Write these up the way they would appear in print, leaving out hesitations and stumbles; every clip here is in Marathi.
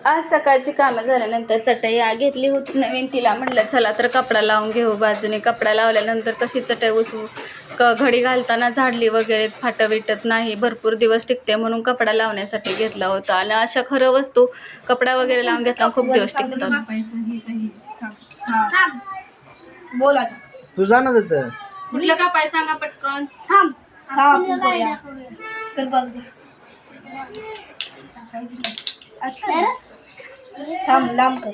आज सकाळची कामं झाल्यानंतर चटई घेतली होती नवीन, तिला म्हटलं चला तर कपडा लावून घेऊ बाजूने. कपडा लावल्यानंतर कशी चटई उसू घडी घालताना झाडली वगैरे फाटं विटत नाही, भरपूर दिवस टिकते म्हणून कपडा लावण्यासाठी घेतला होता. आणि अशा खरं वस्तू कपडा वगैरे लावून घेतला खूप दिवस टिकतात. बोला तुझा ना तिथं कुठलं कापाय सांगा पटकन. लांब कर.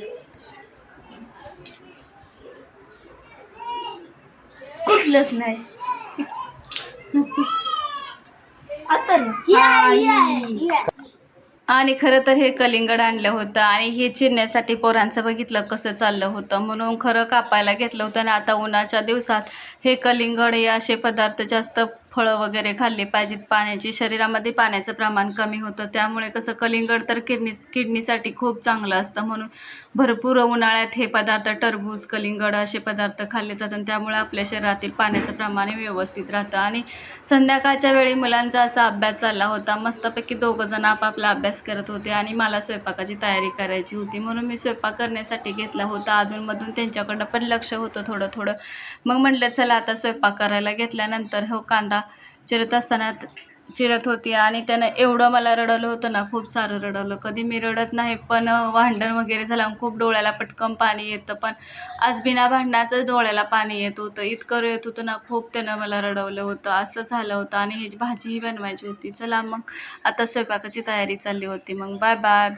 कुठलंच नाही आता आणि खरं तर हे कलिंगड आणलं होतं आणि हे चिरण्यासाठी पोरांचं बघितलं कसं चाललं होतं म्हणून खरं कापायला घेतलं होतं. आणि आता उन्हाच्या दिवसात हे कलिंगड हे असे पदार्थ जास्त फळं वगैरे खाल्ले पाहिजेत. पाण्याची शरीरामध्ये पाण्याचं प्रमाण कमी होतं, त्यामुळे कसं कलिंगड तर किडनीसाठी खूप चांगलं असतं म्हणून भरपूर उन्हाळ्यात हे पदार्थ टरबूज कलिंगड असे पदार्थ खाल्ले जातात. त्यामुळे आपल्या शरीरातील पाण्याचं प्रमाण व्यवस्थित राहतं. आणि संध्याकाळच्या वेळी मुलांचा असा अभ्यास चालला होता, मस्तपैकी दोघंजण आपापला अभ्यास करत होते आणि मला स्वयंपाकाची तयारी करायची होती म्हणून मी स्वयंपाक करण्यासाठी घेतला होता. अधूनमधून त्यांच्याकडं पण लक्ष होतं थोडं थोडं. मग म्हटलं चला आता स्वयंपाक करायला घेतल्यानंतर हो कांदा चिरत असताना चिरत होती आणि त्यानं एवढं मला रडवलं होतं ना, खूप सारं रडवलं. कधी मी रडत नाही पण भांडण वगैरे झालं खूप डोळ्याला पटकन पाणी येतं, पण आज बिना भांडणाचंच डोळ्याला पाणी येत होतं, इतकं येत होतं ना, खूप त्यानं मला रडवलं होतं. असं झालं होतं. आणि ह्याची भाजीही बनवायची होती. चला मग आता स्वयंपाकाची तयारी चालली होती. मग बाय बाय.